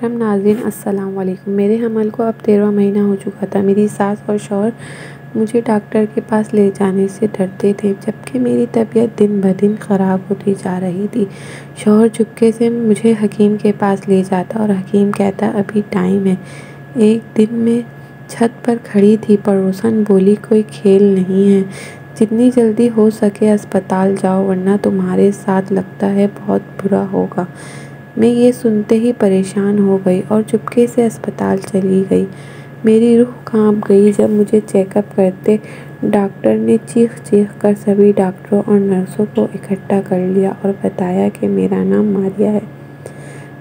ناظرین السلام علیکم۔ میرے حمل کو اب 13واں مہینہ ہو چکا تھا۔ میری ساس اور شوہر مجھے ڈاکٹر کے پاس لے جانے سے ڈرتے تھے، جبکہ میری طبیعت دن بدن خراب ہوتی جا رہی تھی۔ شوہر چپکے سے مجھے حکیم کے پاس لے جاتا اور حکیم کہتا ابھی ٹائم ہے۔ ایک دن میں چھت پر کھڑی تھی، پڑوسن بولی کوئی کھیل نہیں ہے، جتنی جلدی ہو سکے اسپتال جاؤ ورنہ تمہارے ساتھ لگتا ہے بہت برا ہوگا۔ میں یہ سنتے ہی پریشان ہو گئی اور چپکے سے اسپتال چلی گئی۔ میری روح کانپ گئی جب مجھے چیک اپ کرتے ڈاکٹر نے چیخ چیخ کر سبھی ڈاکٹروں اور نرسوں کو اکٹھا کر لیا اور بتایا کہ میرا نام ماریا ہے۔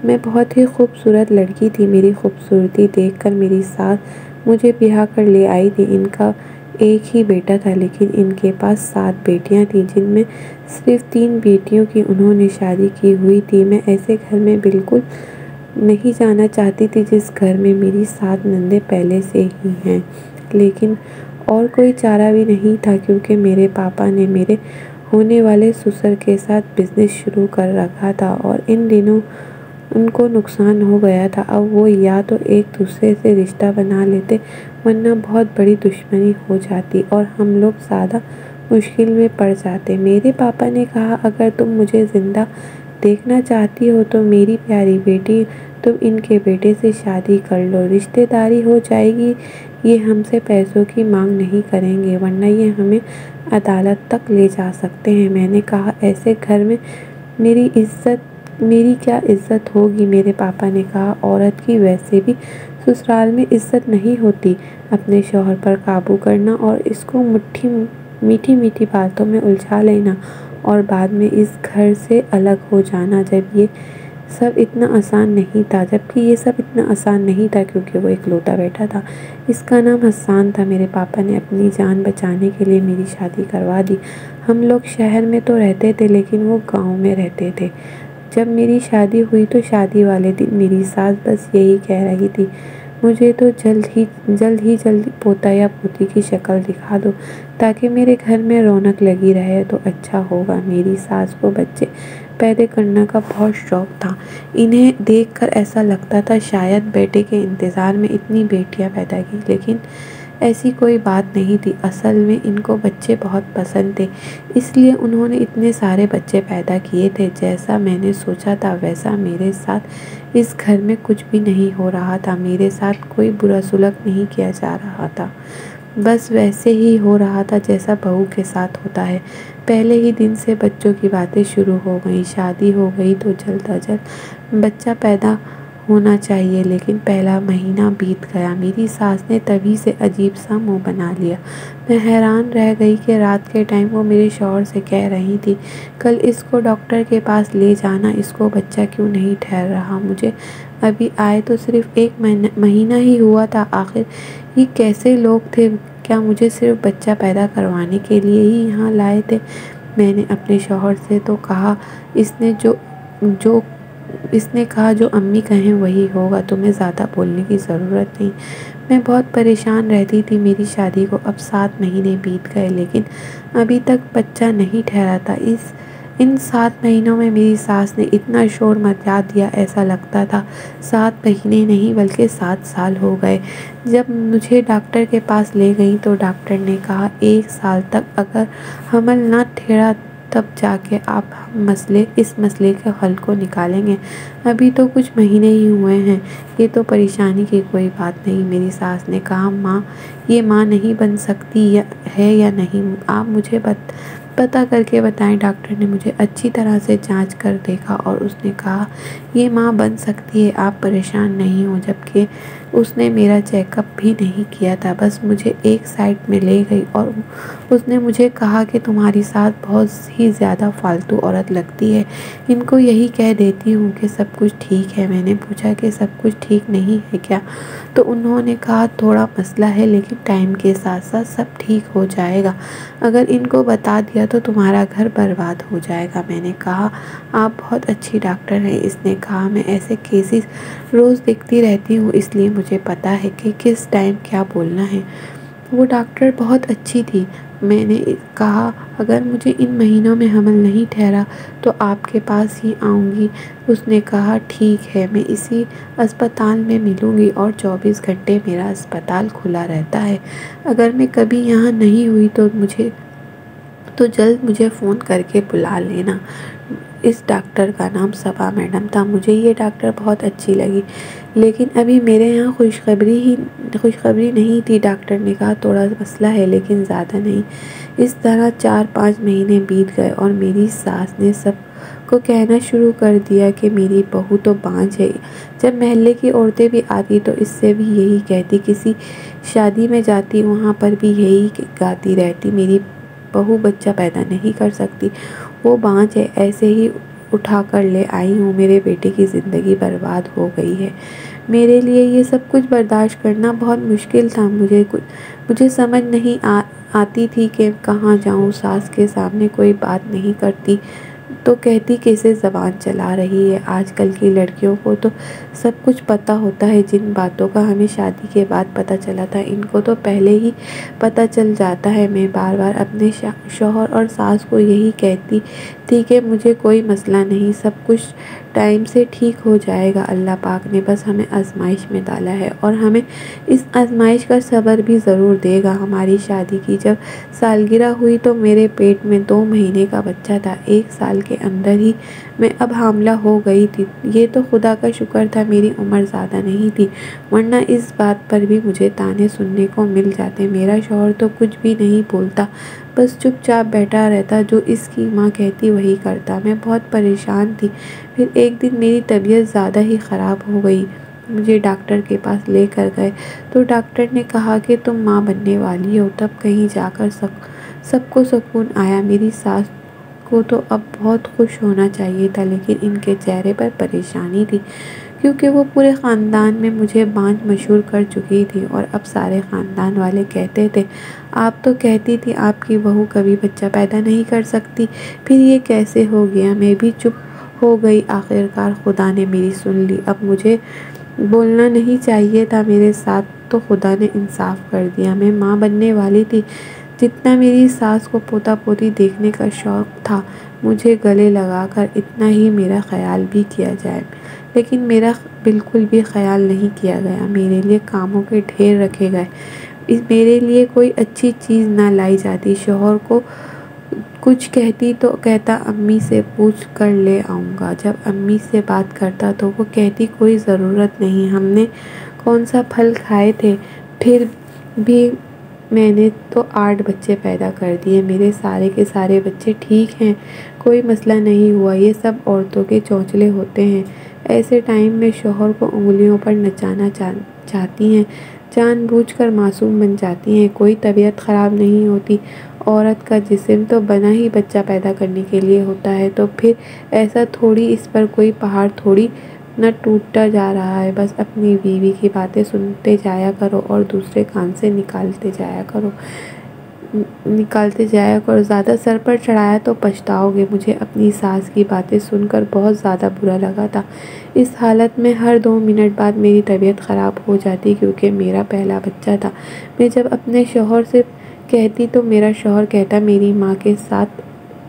میں بہت ہی خوبصورت لڑکی تھی۔ میری خوبصورتی دیکھ کر میری ساس مجھے بیاہ کر لے آئی تھی۔ ان کا ایک ہی بیٹا تھا، لیکن ان کے پاس 7 بیٹیاں تھیں، جن میں صرف 3 بیٹیوں کی انہوں نے شادی کی ہوئی تھی۔ میں ایسے گھر میں بالکل نہیں جانا چاہتی تھی جس گھر میں میری 7 نندیں پہلے سے ہی ہیں، لیکن اور کوئی چارہ بھی نہیں تھا، کیونکہ میرے پاپا نے میرے ہونے والے سسر کے ساتھ بزنس شروع کر رکھا تھا اور ان دنوں ان کو نقصان ہو گیا تھا۔ اب وہ یا تو ایک دوسرے سے رشتہ بنا لیتے ورنہ بہت بڑی دشمنی ہو جاتی اور ہم لوگ زیادہ مشکل میں پڑ جاتے۔ میرے پاپا نے کہا اگر تم مجھے زندہ دیکھنا چاہتی ہو تو میری پیاری بیٹی تم ان کے بیٹے سے شادی کر لو، رشتہ داری ہو جائے گی، یہ ہم سے پیسوں کی مانگ نہیں کریں گے ورنہ یہ ہمیں عدالت تک لے جا سکتے ہیں۔ میں نے کہا ایسے گھر میں میری کیا عزت ہوگی؟ میرے پاپا نے کہا عورت کی ویسے بھی سسرال میں عزت نہیں ہوتی، اپنے شوہر پر قابو کرنا اور اس کو میٹھی میٹھی باتوں میں الجھا لینا اور بعد میں اس گھر سے الگ ہو جانا جبکہ یہ سب اتنا آسان نہیں تھا کیونکہ وہ اکلوتا بیٹا تھا۔ اس کا نام حسان تھا۔ میرے پاپا نے اپنی جان بچانے کے لیے میری شادی کروا دی۔ ہم لوگ شہر میں تو رہتے تھے لیکن وہ گاؤں میں رہتے تھے۔ جب میری شادی ہوئی تو شادی والے دن میری ساس بس یہی کہہ رہی تھی مجھے تو جلد پوتا یا پوتی کی شکل دکھا دو تاکہ میرے گھر میں رونق لگی رہے تو اچھا ہوگا۔ میری ساس کو بچے پیدا کرنے کا بہت شوق تھا۔ انہیں دیکھ کر ایسا لگتا تھا شاید بیٹے کے انتظار میں اتنی بیٹیاں پیدا کی، لیکن ایسی کوئی بات نہیں تھی۔ اصل میں ان کو بچے بہت پسند تھے، اس لیے انہوں نے اتنے سارے بچے پیدا کیے تھے۔ جیسا میں نے سوچا تھا ویسا میرے ساتھ اس گھر میں کچھ بھی نہیں ہو رہا تھا۔ میرے ساتھ کوئی برا سلوک نہیں کیا جا رہا تھا، بس ویسے ہی ہو رہا تھا جیسا بہو کے ساتھ ہوتا ہے۔ پہلے ہی دن سے بچوں کی باتیں شروع ہو گئیں۔ شادی ہو گئی تو جلد از جلد بچہ پیدا ہونا چاہیے، لیکن پہلا مہینہ بیت گیا۔ میری ساس نے تبھی سے عجیب سا منہ بنا لیا۔ میں حیران رہ گئی کہ رات کے ٹائم وہ میرے شوہر سے کہہ رہی تھی کل اس کو ڈاکٹر کے پاس لے جانا، اس کو بچہ کیوں نہیں ٹھہر رہا؟ مجھے ابھی آئے تو صرف 1 مہینہ ہی ہوا تھا۔ آخر یہ کیسے لوگ تھے؟ کیا مجھے صرف بچہ پیدا کروانے کے لیے ہی یہاں لائے تھے؟ میں نے اپنے شوہر سے تو کہا اس نے کہا جو امی کہیں وہی ہوگا، تمہیں زیادہ بولنے کی ضرورت نہیں۔ میں بہت پریشان رہتی تھی۔ میری شادی کو اب 7 مہینے بیت گئے لیکن ابھی تک بچہ نہیں ٹھہرا تھا۔ ان 7 مہینوں میں میری ساس نے اتنا شور مچا دیا ایسا لگتا تھا 7 مہینے نہیں بلکہ 7 سال ہو گئے۔ جب مجھے ڈاکٹر کے پاس لے گئی تو ڈاکٹر نے کہا 1 سال تک اگر حمل نہ ٹھہرا تب جا کے آپ اس مسئلے کے حل کو نکالیں گے۔ ابھی تو کچھ مہینے ہی ہوئے ہیں، یہ تو پریشانی کی کوئی بات نہیں۔ میری ساس نے کہا یہ ماں نہیں بن سکتی ہے یا نہیں؟ آپ مجھے پتہ کر کے بتائیں۔ ڈاکٹر نے مجھے اچھی طرح سے جانچ کر دیکھا اور اس نے کہا یہ ماں بن سکتی ہے، آپ پریشان نہیں ہوں۔ جبکہ اس نے میرا چیک اپ بھی نہیں کیا تھا، بس مجھے ایک سائڈ میں لے گئی اور اس نے مجھے کہا کہ تمہاری ساس بہت ہی زیادہ فالتو عورت لگتی ہے، ان کو یہی کہہ دیتی ہوں کہ سب کچھ ٹھیک ہے۔ میں نے پوچھا کہ سب کچھ ٹھیک نہیں ہے کیا؟ تو انہوں نے کہا تھوڑا مسئلہ ہے لیکن ٹائم کے ساتھ ساتھ سب ٹھیک ہو جائے گا، اگر ان کو بتا دیا تو تمہارا گھر برباد ہو جائے گا۔ میں نے کہا آپ بہت اچھی ڈاکٹر ہیں۔ اس نے کہا میں ایسے کیسز روز دیکھتی رہتی ہوں، اس لیے مجھے پتا ہے کہ کس ٹائم کیا بولنا ہے۔ وہ ڈاکٹر بہت اچھی تھی، میں نے کہا اگر مجھے ان مہینوں میں حمل نہیں ٹھہرا تو آپ کے پاس ہی آؤں گی۔ اس نے کہا ٹھیک ہے، میں اسی اسپتال میں ملوں گی اور 24 گھنٹے میرا اسپتال کھلا رہتا ہے۔ اگر میں کبھی یہاں نہیں ہوئی تو جلد مجھے فون کر کے بلا لینا۔ اس ڈاکٹر کا نام صبا میڈم تھا۔ مجھے یہ ڈاکٹر بہت اچھی لگی، لیکن ابھی میرے یہاں خوشخبری نہیں تھی۔ ڈاکٹر نے کہا تھوڑا مسئلہ ہے لیکن زیادہ نہیں۔ اس طرح 4-5 مہینے بیت گئے اور میری ساس نے سب کو کہنا شروع کر دیا کہ میری بہو تو بانجھ ہے۔ جب محلے کی عورتیں بھی آتی تو اس سے بھی یہی کہتی، کسی شادی میں جاتی وہاں پر بھی یہی گاتی رہتی، میری بہو بچہ پیدا نہیں کر سکتی، وہ بانجھ ہے، ایسے ہی اٹھا کر لے آئی ہوں، میرے بیٹے کی زندگی برباد ہو گئی ہے۔ میرے لیے یہ سب کچھ برداشت کرنا بہت مشکل تھا۔ مجھے سمجھ نہیں آتی تھی کہ کہاں جاؤں۔ ساس کے سامنے کوئی بات نہیں کرتی تو کہتی کیسے زبان چلا رہی ہے۔ آج کل کی لڑکیوں کو تو سب کچھ پتہ ہوتا ہے، جن باتوں کا ہمیں شادی کے بعد پتہ چلا تھا ان کو تو پہلے ہی پتہ چل جاتا ہے۔ میں بار بار اپنے شوہر اور ساس کو یہی کہتی تھی کہ مجھے کوئی مسئلہ نہیں، سب کچھ ٹائم سے ٹھیک ہو جائے گا، اللہ پاک نے بس ہمیں آزمائش میں ڈالا ہے اور ہمیں اس آزمائش کا صبر بھی ضرور دے گا۔ ہماری شادی کی جب سالگرہ ہوئی تو میرے پیٹ میں 2 مہینے کا بچہ تھا۔ 1 سال کے اندر ہی میں اب حاملہ ہو گئی تھی۔ یہ تو خدا کا شکر تھا میری عمر زیادہ نہیں تھی، ورنہ اس بات پر بھی مجھے طعنے سننے کو مل جاتے۔ میرا شوہر تو کچھ بھی نہیں بولتا، بس چپ چاپ بیٹھا رہتا، جو اس کی ماں کہتی وہی کرتا۔ میں بہت پریشان تھی۔ پھر ایک دن میری طبیعت زیادہ ہی خراب ہو گئی۔ مجھے ڈاکٹر کے پاس لے کر گئے تو ڈاکٹر نے کہا کہ تم ماں بننے والی ہو۔ تب کہیں جا کر سب کو سکون آیا۔ میری ساس کو تو اب بہت خوش ہونا چاہیے تھا، لیکن ان کے چہرے پر پریشانی تھی، کیونکہ وہ پورے خاندان میں مجھے بانجھ مشہور کر چکی تھی اور اب سارے خاندان والے کہتے تھے آپ تو کہتی تھی آپ کی بہو کبھی بچہ پیدا نہیں کر سکتی، پھر یہ کیسے ہو گیا۔ میں بھی چپ ہو گئی۔ آخرکار خدا نے میری سن لی۔ اب مجھے بولنا نہیں چاہیے تھا، میرے ساتھ تو خدا نے انصاف کر دیا۔ میں ماں بننے والی تھی۔ جتنا میری ساس کو پوتا پوتی دیکھنے کا شوق تھا، مجھے گلے لگا کر اتنا ہی میرا خیال بھی کیا جائے، لیکن میرا بالکل بھی خیال نہیں کیا گیا۔ میرے لیے کاموں کے ڈھیر رکھے گئے، میرے لیے کوئی اچھی چیز نہ لائی جاتی۔ شوہر کو کچھ کہتی تو کہتا امی سے پوچھ کر لے آؤں گا۔ جب امی سے بات کرتا تو وہ کہتی کوئی ضرورت نہیں، ہم نے کون سا پھل کھائے تھے۔ پھر بھی میں نے تو 8 بچے پیدا کر دیے، میرے سارے کے سارے بچے ٹھیک ہیں، کوئی مسئلہ نہیں ہوا۔ یہ سب عورتوں کے چونچلے ہوتے ہیں، ایسے ٹائم میں شوہر کو انگلیوں پر نچانا چاہتی ہیں، جان بوجھ کر معصوم بن جاتی ہیں۔ کوئی طبیعت خراب نہیں ہوتی، عورت کا جسم تو بنا ہی بچہ پیدا کرنے کے لیے ہوتا ہے، تو پھر ایسا تھوڑی اس پر کوئی پہاڑ تھوڑی نہ ٹوٹتا جا رہا ہے۔ بس اپنی بیوی کی باتیں سنتے جایا کرو اور دوسرے کان سے نکالتے جایا کرو۔ زیادہ سر پر چڑھایا تو پچھتاؤ گے۔ مجھے اپنی ساس کی باتیں سن کر بہت زیادہ برا لگا تھا۔ اس حالت میں ہر 2 منٹ بعد میری طبیعت خراب ہو جاتی، کیونکہ میرا پہلا بچہ تھا۔ میں جب اپنے شوہر سے کہتی تو میرا شوہر کہتا میری ماں کے ساتھ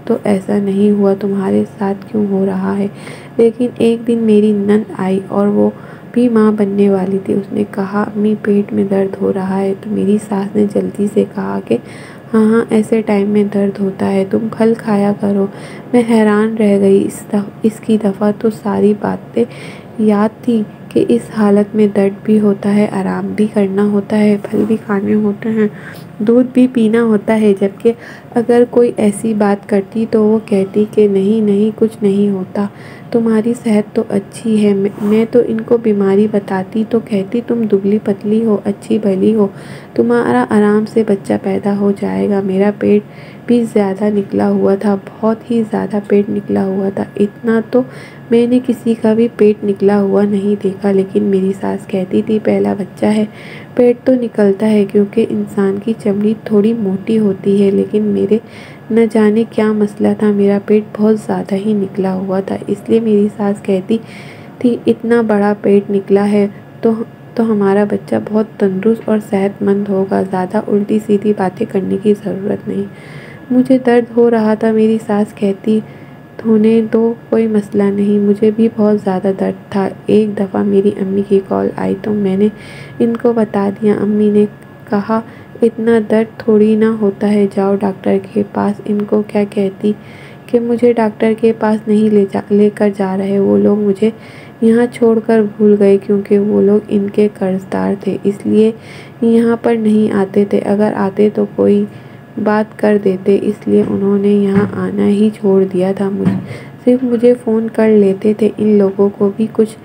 تو ایسا نہیں ہوا، تمہارے ساتھ کیوں ہو رہا ہے۔ لیکن ایک دن میری نند آئی اور وہ بھی ماں بننے والی تھی۔ اس نے کہا امی پیٹ میں درد ہو رہا ہے، تو میری ساس نے جلدی سے کہا کہ ہاں ایسے ٹائم میں درد ہوتا ہے، تم پھل کھایا کرو۔ میں حیران رہ گئی، اس کی دفعہ تو ساری باتیں یاد تھی کہ اس حالت میں درد بھی ہوتا ہے، آرام بھی کرنا ہوتا ہے، پھل بھی کھانے ہوتے ہیں، دودھ بھی پینا ہوتا ہے۔ جبکہ اگر کوئی ایسی بات کرتی تو وہ کہتی کہ نہیں کچھ نہیں ہوتا، تمہاری صحت تو اچھی ہے۔ میں تو ان کو بیماری بتاتی تو کہتی تم دبلی پتلی ہو، اچھی بھلی ہو، تمہارا آرام سے بچہ پیدا ہو جائے گا۔ میرا پیٹ بھی زیادہ نکلا ہوا تھا، بہت ہی زیادہ پیٹ نکلا ہوا تھا، اتنا تو میں نے کسی کا بھی پیٹ نکلا ہوا نہیں دیکھا۔ لیکن میری ساس کہتی تھی پہلا بچہ ہے، پیٹ تو نکلتا ہے، کیونکہ انسان کی چمڑی تھوڑی موٹی ہوتی ہے۔ لیکن میرے نہ جانے کیا مسئلہ تھا، میرا پیٹ بہت زیادہ ہی نکلا ہوا تھا، اس لیے میری ساس کہتی تھی اتنا بڑا پیٹ نکلا ہے تو تو ہمارا بچہ بہت تندرست اور صحت مند ہوگا، زیادہ الٹی سیدھی باتیں کرنے کی ضرورت نہیں۔ مجھے درد ہو رہا تھا، میری ساس کہتی ہونے دو، کوئی مسئلہ نہیں۔ مجھے بھی بہت زیادہ درد تھا۔ ایک دفعہ میری امی کی کال آئی تو میں نے ان کو بتا دیا۔ امی نے کہا اتنا درد تھوڑی نہ ہوتا ہے، جاؤ ڈاکٹر کے پاس۔ ان کو کیا کہتی کہ مجھے ڈاکٹر کے پاس نہیں لے کر جا رہے، وہ لوگ مجھے یہاں چھوڑ کر بھول گئے کیونکہ وہ لوگ ان کے قرض دار تھے، اس لیے یہاں پر نہیں آتے تھے۔ اگر آتے تو کوئی بات کر دیتے، اس لیے انہوں نے یہاں آنا ہی چھوڑ دیا تھا۔ صرف مجھے فون کر لیتے تھے، ان لوگوں کو بھی کچھ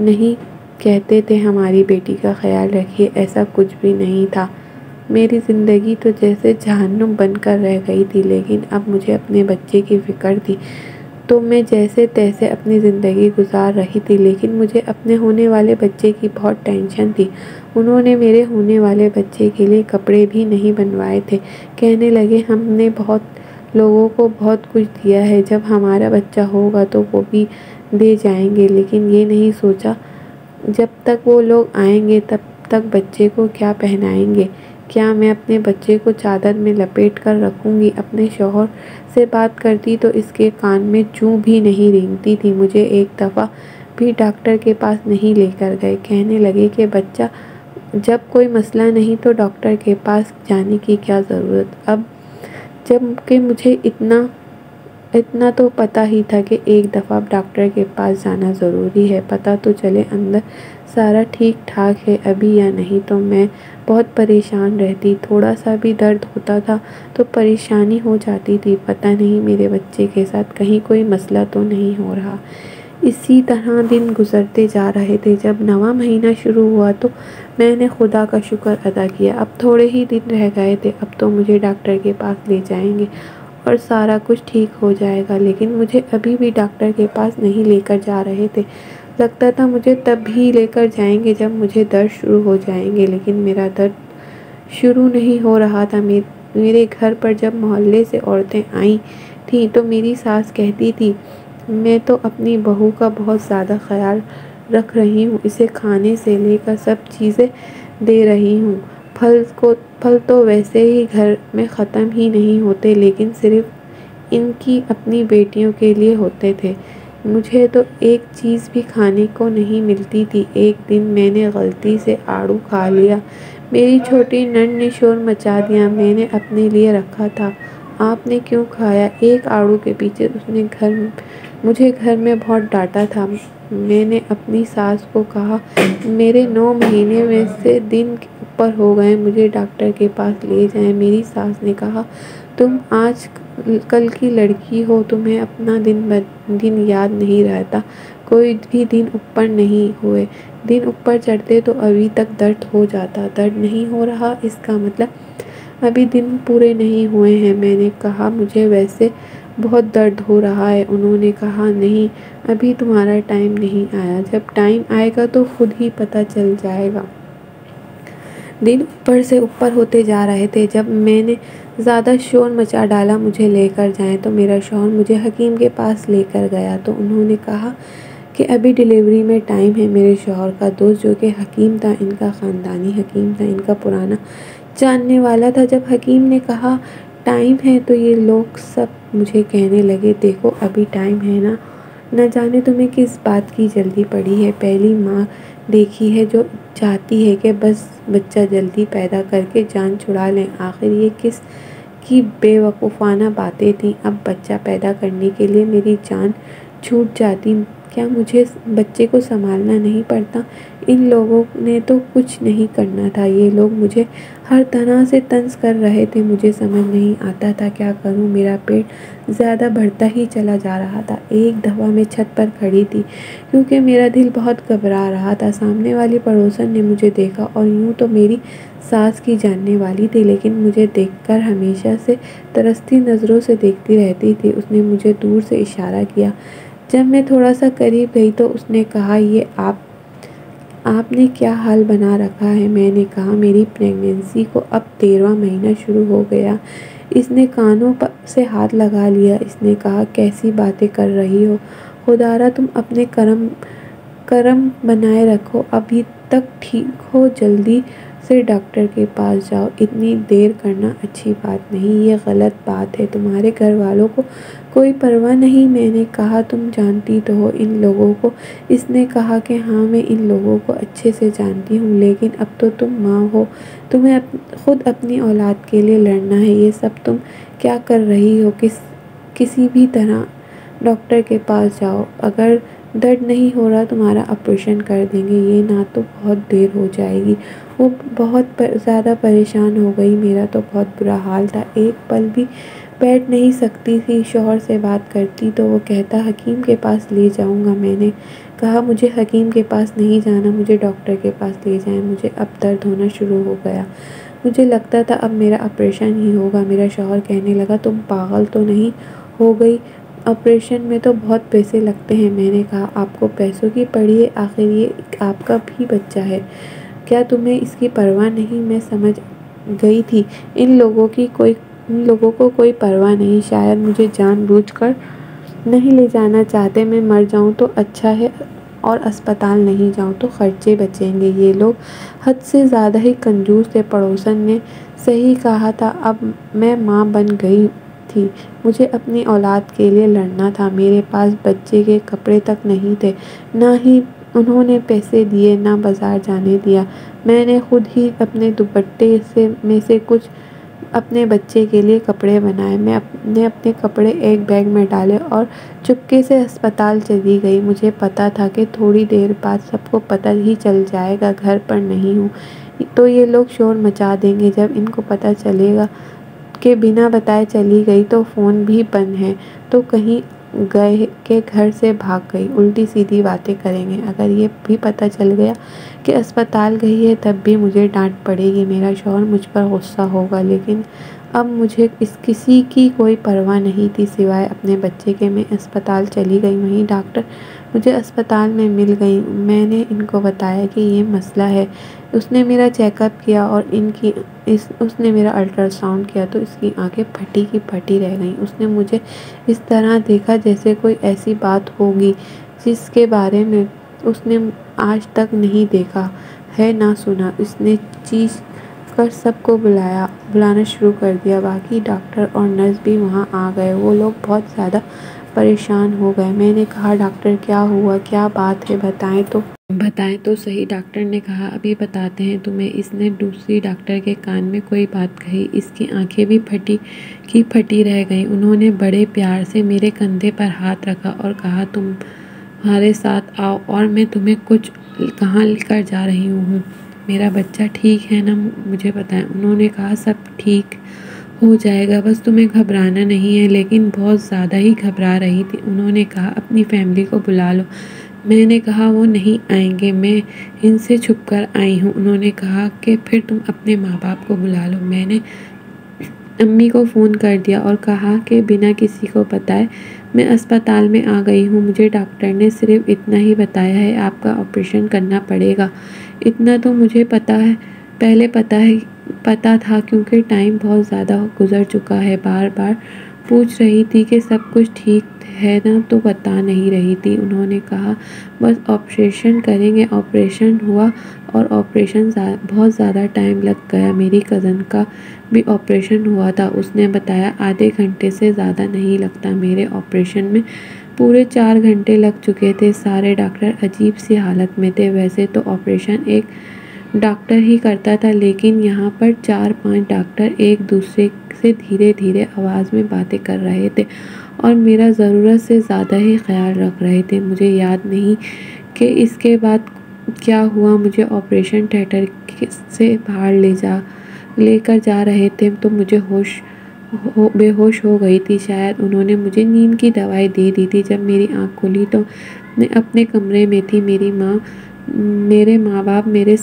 نہیں کہتے تھے ہماری بیٹی کا خیال رکھیے۔ ایسا کچھ بھی نہیں تھا۔ میری زندگی تو جیسے جہنم بن کر رہ گئی تھی، لیکن اب مجھے اپنے بچے کی فکر تھی تو میں جیسے تیسے اپنی زندگی گزار رہی تھی، لیکن مجھے اپنے ہونے والے بچے کی بہت ٹینشن تھی۔ انہوں نے میرے ہونے والے بچے کے لیے کپڑے بھی نہیں بنوائے تھے۔ کہنے لگے ہم نے بہت لوگوں کو بہت کچھ دیا ہے، جب ہمارا بچہ ہوگا تو وہ بھی دے جائیں گے، لیکن یہ نہیں سوچا جب تک وہ لوگ آئیں گے تب تک بچے کو کیا پہنائیں گے۔ کیا میں اپنے بچے کو چادر میں لپیٹ کر رکھوں گی؟ اپنے شوہر سے بات کرتی تو اس کے کان میں چوں بھی نہیں رینگتی تھی۔ مجھے ایک دفعہ بھی ڈاکٹر کے پاس نہیں لے کر گئے۔ کہنے لگے کہ بچہ جب کوئی مسئلہ نہیں تو ڈاکٹر کے پاس جانے کی کیا ضرورت۔ اب جب کہ مجھے اتنا تو پتہ ہی تھا کہ ایک دفعہ ڈاکٹر کے پاس جانا ضروری ہے، پتہ تو چلے اندر سارا ٹھیک ٹھاک ہے ابھی یا نہیں۔ تو میں بہت پریشان رہتی، تھوڑا سا بھی درد ہوتا تھا تو پریشانی ہو جاتی تھی، پتہ نہیں میرے بچے کے ساتھ کہیں کوئی مسئلہ تو نہیں ہو رہا۔ اسی طرح دن گزرتے جا رہے تھے۔ جب 9واں مہینہ شروع ہوا تو میں نے خدا کا شکر ادا کیا، اب تھوڑے ہی دن رہ گئے تھے، اب تو مجھے ڈاکٹر کے پاس لے جائیں گے اور سارا کچھ ٹھیک ہو جائے گا۔ لیکن مجھے ابھی بھی ڈاکٹر کے پاس نہیں لے کر جا رہے تھے۔ لگتا تھا مجھے تب بھی لے کر جائیں گے جب مجھے درد شروع ہو جائیں گے، لیکن میرا درد شروع نہیں ہو رہا تھا۔ میرے گھر پر جب محلے سے عورتیں آئی تھیں تو میری ساس کہتی تھی میں تو اپنی بہو کا بہت زیادہ خیال رکھ رہی ہوں، اسے کھانے سے لے کر سب چیزیں دے رہی ہوں۔ پھل تو ویسے ہی گھر میں ختم ہی نہیں ہوتے، لیکن صرف ان کی اپنی بیٹیوں کے لیے ہوتے تھے۔ مجھے تو ایک چیز بھی کھانے کو نہیں ملتی تھی۔ ایک دن میں نے غلطی سے آڑو کھا لیا، میری چھوٹی نند نے شور مچا دیا، میں نے اپنے لیے رکھا تھا۔ آپ نے کیوں کھایا؟ ایک آڑو کے پیچھے اس نے مجھے گھر میں بہت ڈانٹا تھا۔ میں نے اپنی ساس کو کہا میرے 9 مہینے میں سے دن اوپر ہو گئے، مجھے ڈاکٹر کے پاس لے جائیں۔ میری ساس نے کہا تم آج کل کی لڑکی ہو، تمہیں اپنا دن یاد نہیں رہتا، کوئی بھی دن اوپر نہیں ہوئے، دن اوپر چڑھتے تو ابھی تک درد ہو جاتا۔ درد نہیں ہو رہا اس کا مطلب ابھی دن پورے نہیں ہوئے ہیں۔ میں نے کہا مجھے ویسے بہت درد ہو رہا ہے۔ انہوں نے کہا نہیں، ابھی تمہارا ٹائم نہیں آیا، جب ٹائم آئے گا تو خود ہی پتہ چل جائے گا۔ دن اوپر سے اوپر ہوتے جا رہے تھے۔ جب میں نے زیادہ شور مچا ڈالا مجھے لے کر جائیں تو میرا شوہر مجھے حکیم کے پاس لے کر گیا تو انہوں نے کہا کہ ابھی ڈیلیوری میں ٹائم ہے۔ میرے شوہر کا دوست جو کہ حکیم تھا، ان کا خاندانی حکیم تھا، ان کا پرانا جاننے والا تھا، جب حکیم نے کہا ٹائم ہے تو یہ لوگ سب مجھے کہنے لگے دیکھو ابھی ٹائم ہے نا، نہ جانے تمہیں کس بات کی جلدی پڑی ہے۔ پہلی ماں دیکھی ہے جو چاہتی ہے کہ بس بچہ جلدی پیدا کر کے جان چھڑا لیں، آخر یہ کس کی بے وقوفانہ باتیں تھیں۔ اب بچہ پیدا کرنے کے لیے میری جان چھوٹ جاتی، کیا مجھے بچے کو سنبھالنا نہیں پڑتا؟ ان لوگوں نے تو کچھ نہیں کرنا تھا، یہ لوگ مجھے ہر طرح سے طنز کر رہے تھے، مجھے سمجھ نہیں آتا تھا کیا کروں، میرا پیٹ زیادہ بڑھتا ہی چلا جا رہا تھا۔ ایک دفعہ میں چھت پر کھڑی تھی کیونکہ میرا دل بہت گھبرا رہا تھا۔ سامنے والی پڑوسن نے مجھے دیکھا اور یوں تو میری ساس کی جاننے والی تھی، لیکن مجھے دیکھ کر ہمیشہ سے ترستی نظروں سے دیکھتی رہتی تھی۔ اس نے مجھے دور سے اشارہ کیا۔ جب میں تھوڑا سا قریب گئی تو اس نے کہا یہ آپ نے کیا حال بنا رکھا ہے؟ میں نے کہا میری پریگننسی کو اب 13واں مہینہ شروع ہو گیا۔ اس نے کانوں سے ہاتھ لگا لیا۔ اس نے کہا کیسی باتیں کر رہی ہو، خدارا تم اپنے کرم بنائے رکھو، ابھی تک ٹھیک ہو، جلدی سے ڈاکٹر کے پاس جاؤ، اتنی دیر کرنا اچھی بات نہیں، یہ غلط بات ہے، تمہارے گھر والوں کو کوئی پرواہ نہیں؟ میں نے کہا تم جانتی تو ہو ان لوگوں کو۔ اس نے کہا کہ ہاں میں ان لوگوں کو اچھے سے جانتی ہوں، لیکن اب تو تم ماں ہو، تمہیں خود اپنی اولاد کے لیے لڑنا ہے، یہ سب تم کیا کر رہی ہو؟ کسی بھی طرح ڈاکٹر کے پاس جاؤ، اگر درد نہیں ہو رہا تمہارا آپریشن کر دیں گے، یہ نہ تو بہت دیر ہو جائے گی۔ وہ بہت زیادہ پریشان ہو گئی، میرا تو بہت برا حال تھا، ایک پل بھی بیٹھ نہیں سکتی تھی۔ شوہر سے بات کرتی تو وہ کہتا حکیم کے پاس لے جاؤں گا، میں نے کہا مجھے حکیم کے پاس نہیں جانا، مجھے ڈاکٹر کے پاس لے جائیں، مجھے اب درد ہونا شروع ہو گیا، مجھے لگتا تھا اب میرا آپریشن ہی ہوگا۔ میرا شوہر کہنے لگا تم پاگل تو نہیں ہو گئی، آپریشن میں تو بہت پیسے لگتے ہیں۔ میں نے کہا آپ کو پیسوں کی پڑی ہے، آخر یہ آپ کا بھی بچہ ہے، کیا تمہیں اس کی پرواہ نہیں؟ میں سمجھ گئی تھی ان لوگوں کو کوئی پرواہ نہیں، شاید مجھے جان بوجھ کر نہیں لے جانا چاہتے، میں مر جاؤں تو اچھا ہے اور اسپتال نہیں جاؤں تو خرچے بچیں گے۔ یہ لوگ حد سے زیادہ ہی کنجوس تھے۔ پڑوسن نے صحیح کہا تھا، اب میں ماں بن گئی تھی، مجھے اپنی اولاد کے لیے لڑنا تھا۔ میرے پاس بچے کے کپڑے تک نہیں تھے، نہ ہی انہوں نے پیسے دیے، نہ بازار جانے دیا، میں نے خود ہی اپنے دوپٹے میں سے کچھ اپنے بچے کے لیے کپڑے بنائے، میں نے اپنے کپڑے ایک بیگ میں ڈالے اور چپکے سے اسپتال چلی گئی۔ مجھے پتا تھا کہ تھوڑی دیر بعد سب کو پتہ ہی چل جائے گا گھر پر نہیں ہوں تو یہ لوگ شور مچا دیں گے، جب ان کو پتہ چلے گا کہ بنا بتائے چلی گئی تو فون بھی بند ہے تو کہیں گئے کہ گھر سے بھاگ گئی، الٹی سیدھی باتیں کریں گے۔ اگر یہ بھی پتہ چل گیا کہ اسپتال گئی ہے تب بھی مجھے ڈانٹ پڑے گی، میرا شوہر مجھ پر غصہ ہوگا، لیکن اب مجھے کسی کی کوئی پرواہ نہیں تھی سوائے اپنے بچے کے۔ میں اسپتال چلی گئی، وہیں ڈاکٹر مجھے اسپتال میں مل گئی، میں نے ان کو بتایا کہ یہ مسئلہ ہے، اس نے میرا چیک اپ کیا اور اس نے میرا الٹرا ساؤنڈ کیا تو اس کی آنکھیں پھٹی کی پھٹی رہ گئیں۔ اس نے مجھے اس طرح دیکھا جیسے کوئی ایسی بات ہوگی جس کے بارے میں اس نے آج تک نہیں دیکھا ہے نہ سنا۔ اس نے چیخ کر سب کو بلانا شروع کر دیا، باقی ڈاکٹر اور نرس بھی وہاں آ گئے، وہ لوگ بہت زیادہ پریشان ہو گئے۔ میں نے کہا ڈاکٹر کیا ہوا، کیا بات ہے، بتائیں تو صحیح۔ ڈاکٹر نے کہا ابھی بتاتے ہیں تمہیں۔ اس نے دوسری ڈاکٹر کے کان میں کوئی بات کہی، اس کی آنکھیں بھی پھٹی کی پھٹی رہ گئیں۔ انہوں نے بڑے پیار سے میرے کندھے پر ہاتھ رکھا اور کہا تمہارے ساتھ آؤ اور میں تمہیں کچھ کہاں لے کر جا رہی ہوں، میرا بچہ ٹھیک ہے نا، مجھے بتائیں۔ انہوں نے کہا سب ٹھیک ہو جائے گا، بس تمہیں گھبرانا نہیں ہے، لیکن بہت زیادہ ہی گھبرا رہی تھی۔ انہوں نے کہا اپنی فیملی کو بلا لو، میں نے کہا وہ نہیں آئیں گے، میں ان سے چھپ کر آئی ہوں۔ انہوں نے کہا کہ پھر تم اپنے ماں باپ کو بلا لو۔ میں نے امی کو فون کر دیا اور کہا کہ بنا کسی کو بتائے میں اسپتال میں آ گئی ہوں، مجھے ڈاکٹر نے صرف اتنا ہی بتایا ہے آپ کا آپریشن کرنا پڑے گا۔ اتنا تو مجھے پہلے پتا تھا کیونکہ ٹائم بہت زیادہ گزر چکا ہے۔ بار بار پوچھ رہی تھی کہ سب کچھ ٹھیک ہے نا تو بتا نہیں رہی تھی۔ انہوں نے کہا بس آپریشن کریں گے۔ آپریشن ہوا اور آپریشن بہت زیادہ ٹائم لگ گیا۔ میری کزن کا بھی آپریشن ہوا تھا، اس نے بتایا آدھے گھنٹے سے زیادہ نہیں لگتا، میرے آپریشن میں پورے 4 گھنٹے لگ چکے تھے۔ سارے ڈاکٹر عجیب سی حالت میں تھے، ویسے تو آپریشن ایک ڈاکٹر ہی کرتا تھا، لیکن یہاں پر 4-5 ڈاکٹر ایک دوسرے سے دھیرے دھیرے آواز میں باتیں کر رہے تھے اور میرا ضرورت سے زیادہ ہی خیال رکھ رہے تھے۔ مجھے یاد نہیں کہ اس کے بعد کیا ہوا، مجھے آپریشن تھیٹر سے باہر لے کر جا رہے تھے تو مجھے بے ہوش ہو گئی تھی، شاید انہوں نے مجھے نیند کی دوائی دے دی تھی۔ جب میری آنکھ کھلی تو میں اپنے کمرے میں تھی، میری ماں میرے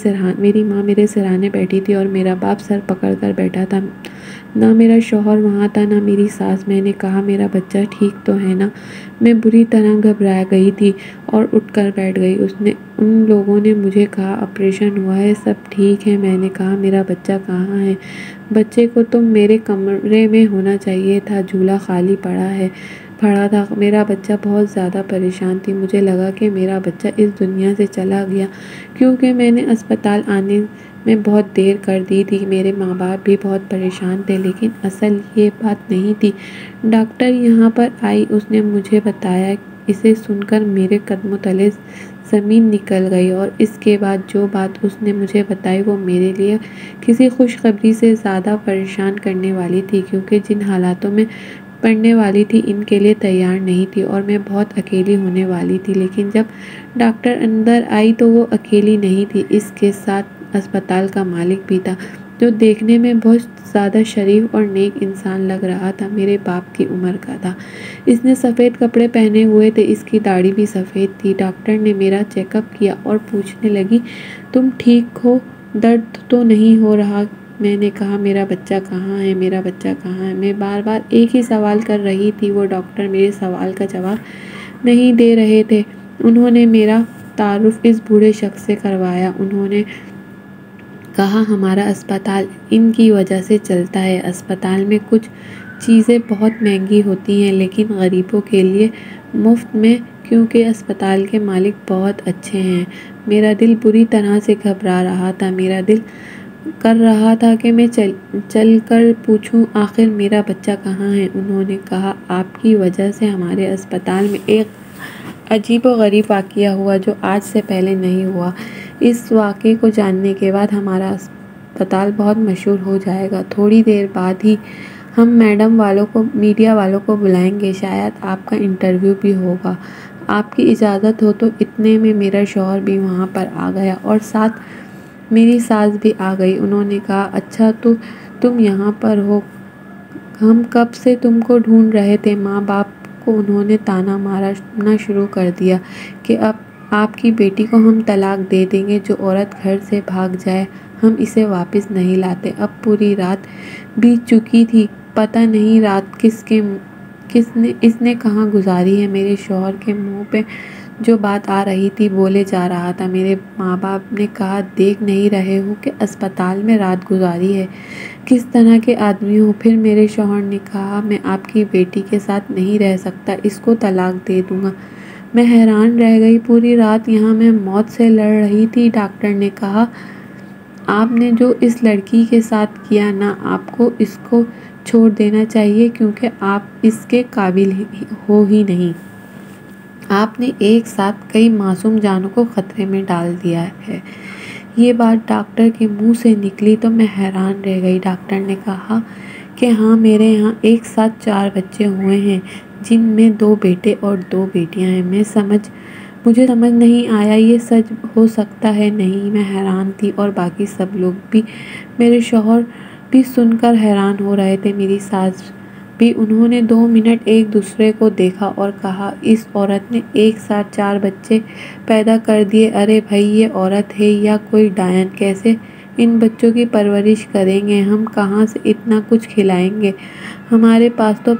سرہانے بیٹھی تھی اور میرا باپ سر پکڑ کر بیٹھا تھا، نہ میرا شوہر وہاں تھا نہ میری ساس۔ میں نے کہا میرا بچہ ٹھیک تو ہے نا؟ میں بری طرح گھبرا گئی تھی اور اٹھ کر بیٹھ گئی۔ ان لوگوں نے مجھے کہا آپریشن ہوا ہے، سب ٹھیک ہے۔ میں نے کہا میرا بچہ کہاں ہے؟ بچے کو تو میرے کمرے میں ہونا چاہیے تھا، جھولا خالی پڑا ہے۔ پڑا تھا۔ میرا بچہ بہت زیادہ پریشان تھی۔ مجھے لگا کہ میرا بچہ اس دنیا سے چلا گیا کیونکہ میں نے اسپتال آنے میں بہت دیر کر دی تھی۔ میرے ماں باپ بھی بہت پریشان تھے، لیکن اصل یہ بات نہیں تھی۔ ڈاکٹر یہاں پر آئی، اس نے مجھے بتایا۔ اسے سن کر میرے قدموں تلے زمین نکل گئی، اور اس کے بعد جو بات اس نے مجھے بتائی وہ میرے لیے کسی خوشخبری سے زیادہ پریشان کرنے والی تھی، کیونکہ جن حالاتوں میں پڑنے والی تھی ان کے لیے تیار نہیں تھی اور میں بہت اکیلی ہونے والی تھی۔ لیکن جب ڈاکٹر اندر آئی تو وہ اکیلی نہیں تھی، اس کے ساتھ اسپتال کا مالک بھی تھا، جو دیکھنے میں بہت زیادہ شریف اور نیک انسان لگ رہا تھا۔ میرے باپ کی عمر کا تھا۔ اس نے سفید کپڑے پہنے ہوئے تھے، اس کی داڑھی بھی سفید تھی۔ ڈاکٹر نے میرا چیک اپ کیا اور پوچھنے لگی، تم ٹھیک ہو؟ درد تو نہیں ہو رہا؟ میں نے کہا، میرا بچہ کہاں ہے؟ میرا بچہ کہاں ہے؟ میں بار بار ایک ہی سوال کر رہی تھی۔ وہ ڈاکٹر میرے سوال کا جواب نہیں دے رہے تھے۔ انہوں نے میرا تعارف اس بوڑھے شخص سے کروایا۔ انہوں نے کہا، ہمارا اسپتال ان کی وجہ سے چلتا ہے۔ اسپتال میں کچھ چیزیں بہت مہنگی ہوتی ہیں، لیکن غریبوں کے لیے مفت میں، کیونکہ اسپتال کے مالک بہت اچھے ہیں۔ میرا دل بری طرح سے گھبرا رہا تھا۔ میرا دل کر رہا تھا کہ میں چل کر پوچھوں، آخر میرا بچہ کہاں ہے؟ انہوں نے کہا، آپ کی وجہ سے ہمارے اسپتال میں ایک عجیب و غریب واقعہ ہوا جو آج سے پہلے نہیں ہوا۔ اس واقعے کو جاننے کے بعد ہمارا اسپتال بہت مشہور ہو جائے گا۔ تھوڑی دیر بعد ہی ہم میڈیا والوں کو بلائیں گے، شاید آپ کا انٹرویو بھی ہوگا۔ آپ کی اجازت ہو تو۔ اتنے میں میرا شوہر بھی وہاں پر آ گیا اور ساتھ میری ساس بھی آ گئی۔ انہوں نے کہا، اچھا تو تم یہاں پر ہو، ہم کب سے تم کو ڈھونڈ رہے تھے۔ ماں باپ کو انہوں نے طعنہ مارنا شروع کر دیا کہ اب آپ کی بیٹی کو ہم طلاق دے دیں گے۔ جو عورت گھر سے بھاگ جائے ہم اسے واپس نہیں لاتے۔ اب پوری رات بیت چکی تھی، پتہ نہیں رات اس نے کہاں گزاری ہے۔ میرے شوہر کے منہ پہ جو بات آ رہی تھی بولے جا رہا تھا۔ میرے ماں باپ نے کہا، دیکھ نہیں رہے ہو کہ اسپتال میں رات گزاری ہے؟ کس طرح کے آدمی ہو؟ پھر میرے شوہر نے کہا، میں آپ کی بیٹی کے ساتھ نہیں رہ سکتا، اس کو طلاق دے دوں گا۔ میں حیران رہ گئی۔ پوری رات یہاں میں موت سے لڑ رہی تھی۔ ڈاکٹر نے کہا، آپ نے جو اس لڑکی کے ساتھ کیا نا، آپ کو اس کو چھوڑ دینا چاہیے، کیونکہ آپ اس کے قابل ہو ہی نہیں۔ آپ نے ایک ساتھ کئی معصوم جانوں کو خطرے میں ڈال دیا ہے۔ یہ بات ڈاکٹر کے منہ سے نکلی تو میں حیران رہ گئی۔ ڈاکٹر نے کہا کہ ہاں، میرے یہاں ایک ساتھ 4 بچے ہوئے ہیں، جن میں 2 بیٹے اور 2 بیٹیاں ہیں۔ مجھے سمجھ نہیں آیا، یہ سچ ہو سکتا ہے؟ نہیں، میں حیران تھی اور باقی سب لوگ بھی۔ میرے شوہر بھی سن کر حیران ہو رہے تھے، میری ساس بھی۔ انہوں نے 2 منٹ ایک دوسرے کو دیکھا اور کہا، اس عورت نے ایک ساتھ 4 بچے پیدا کر دیے۔ ارے بھائی، یہ عورت ہے یا کوئی ڈائن؟ کیسے ان بچوں کی پرورش کریں گے؟ ہم کہاں سے اتنا کچھ کھلائیں گے؟ ہمارے پاس تو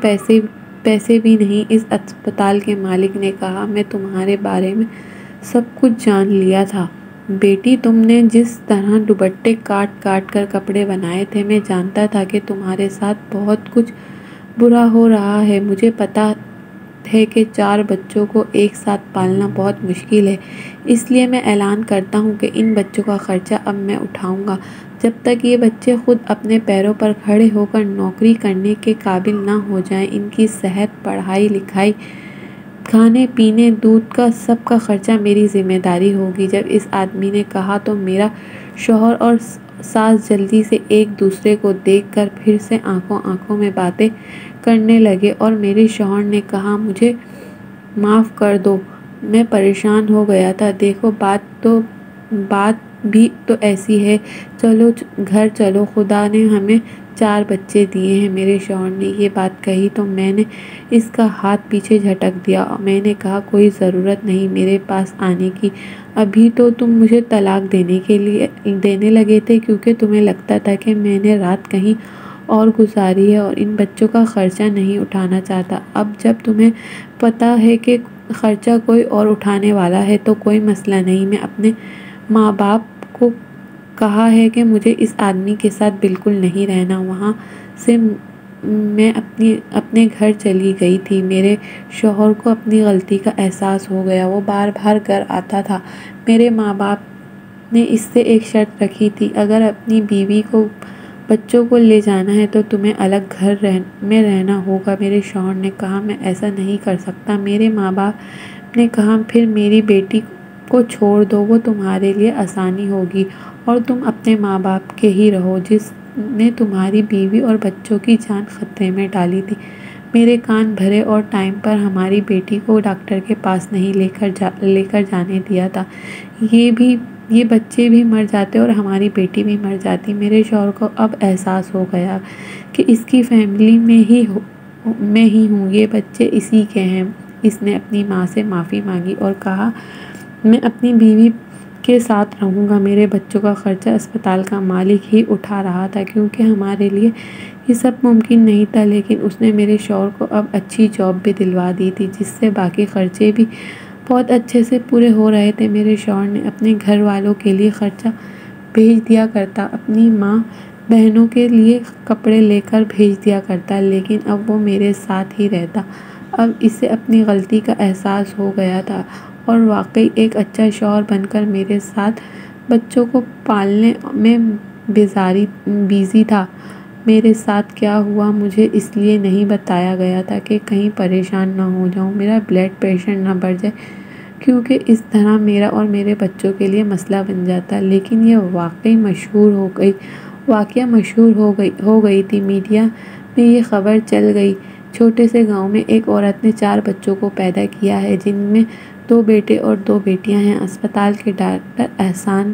پیسے بھی نہیں۔ اس اسپتال کے مالک نے کہا، میں تمہارے بارے میں سب کچھ جان لیا تھا بیٹی۔ تم نے جس طرح دوپٹے کاٹ کاٹ کر کپڑے بنائے تھے، میں جانتا تھا کہ تمہارے ساتھ بہت کچھ برا ہو رہا ہے۔ مجھے پتا ہے کہ 4 بچوں کو ایک ساتھ پالنا بہت مشکل ہے، اس لیے میں اعلان کرتا ہوں کہ ان بچوں کا خرچہ اب میں اٹھاؤں گا۔ جب تک یہ بچے خود اپنے پیروں پر کھڑے ہو کر نوکری کرنے کے قابل نہ ہو جائیں، ان کی صحت، پڑھائی لکھائی، کھانے پینے، دودھ کا سب کا خرچہ میری ذمہ داری ہوگی۔ جب اس آدمی نے کہا تو میرا شوہر اور ساس جلدی سے ایک دوسرے کو دیکھ کر پھر سے آنکھوں میں باتیں کرنے لگے، اور میرے شوہر نے کہا، مجھے معاف کر دو، میں پریشان ہو گیا تھا۔ دیکھو، بات بھی تو ایسی ہے، چلو گھر چلو، خدا نے ہمیں 4 بچے دیے ہیں۔ میرے شوہر نے یہ بات کہی تو میں نے اس کا ہاتھ پیچھے جھٹک دیا۔ میں نے کہا، کوئی ضرورت نہیں میرے پاس آنے کی، ابھی تو تم مجھے طلاق دینے لگے تھے، کیونکہ تمہیں لگتا تھا کہ میں نے رات کہیں اور گزاری ہے اور ان بچوں کا خرچہ نہیں اٹھانا چاہتا۔ اب جب تمہیں پتا ہے کہ خرچہ کوئی اور اٹھانے والا ہے تو کوئی مسئلہ نہیں۔ میں اپنے ماں باپ کو کہا ہے کہ مجھے اس آدمی کے ساتھ بالکل نہیں رہنا، وہاں سے میں اپنے گھر چلی گئی تھی۔ میرے شوہر کو اپنی غلطی کا احساس ہو گیا۔ وہ بار بار گھر آتا تھا۔ میرے ماں باپ نے اس سے ایک شرط رکھی تھی، اگر اپنی بیوی کو بچوں کو لے جانا ہے تو تمہیں الگ گھر میں رہنا ہوگا۔ میرے شوہر نے کہا میں ایسا نہیں کر سکتا۔ میرے ماں باپ نے کہا پھر میری بیٹی کو چھوڑ دو، وہ تمہارے لیے آسانی ہوگی اور تم اپنے ماں باپ کے ہی رہو جس نے تمہاری بیوی اور بچوں کی جان خطرے میں ڈالی تھی۔ میرے کان بھرے اور ٹائم پر ہماری بیٹی کو ڈاکٹر کے پاس نہیں لے کر جانے دیا تھا۔ یہ بچے بھی مر جاتے اور ہماری بیٹی بھی مر جاتی۔ میرے شوہر کو اب احساس ہو گیا کہ اس کی فیملی میں ہی ہوں، یہ بچے اسی کے ہیں۔ اس نے اپنی ماں سے معافی مانگی اور کہا میں اپنی بیوی کے ساتھ رہوں گا۔ میرے بچوں کا خرچہ اسپتال کا مالک ہی اٹھا رہا تھا کیونکہ ہمارے لیے یہ سب ممکن نہیں تھا، لیکن اس نے میرے شوہر کو اب اچھی جاب بھی دلوا دی تھی جس سے باقی خرچے بھی بہت اچھے سے پورے ہو رہے تھے۔ میرے شوہر نے اپنے گھر والوں کے لیے خرچہ بھیج دیا کرتا، اپنی ماں بہنوں کے لیے کپڑے لے کر بھیج دیا کرتا، لیکن اب وہ میرے ساتھ ہی رہتا۔ اب اسے اپنی غلطی کا احساس ہو گیا تھا اور واقعی ایک اچھا شوہر بن کر میرے ساتھ بچوں کو پالنے میں بیزی تھا۔ میرے ساتھ کیا ہوا مجھے اس لیے نہیں بتایا گیا تھا کہ کہیں پریشان نہ ہو جاؤں، میرا بلڈ پریشر نہ بڑھ جائے، کیونکہ اس طرح میرا اور میرے بچوں کے لیے مسئلہ بن جاتا۔ لیکن یہ واقعہ مشہور ہو گئی تھی، میڈیا میں یہ خبر چل گئی۔ چھوٹے سے گاؤں میں ایک عورت نے 4 بچوں کو پیدا کیا ہے جن میں 2 بیٹے اور 2 بیٹیاں ہیں۔ اسپتال کے ڈاکٹر احسان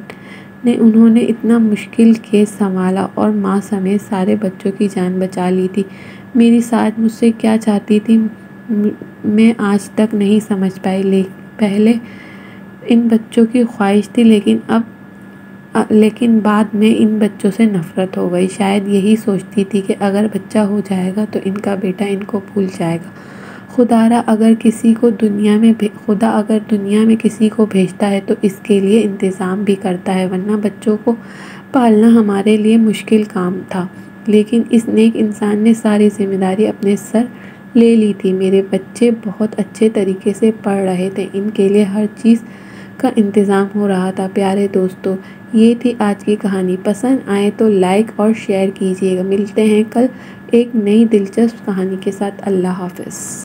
نے انہوں نے اتنا مشکل کیس سنبھالا اور ماں سمیت سارے بچوں کی جان بچا لی تھی۔ میری ساس مجھ سے کیا چاہتی تھی میں آج تک نہیں سمجھ پائی۔ پہلے ان بچوں کی خواہش تھی لیکن بعد میں ان بچوں سے نفرت ہو گئی۔ شاید یہی سوچتی تھی کہ اگر بچہ ہو جائے گا تو ان کا بیٹا ان کو بھول جائے گا۔ خدا اگر دنیا میں کسی کو بھیجتا ہے تو اس کے لیے انتظام بھی کرتا ہے، ورنہ بچوں کو پالنا ہمارے لیے مشکل کام تھا۔ لیکن اس نیک انسان نے ساری ذمہ داری اپنے سر لے لی تھی۔ میرے بچے بہت اچھے طریقے سے پڑھ رہے تھے، ان کے لیے ہر چیز کا انتظام ہو رہا تھا۔ پیارے دوستو، یہ تھی آج کی کہانی۔ پسند آئے تو لائک اور شیئر کیجیے گا۔ ملتے ہیں کل ایک نئی دلچسپ کہانی کے ساتھ۔ اللہ حافظ۔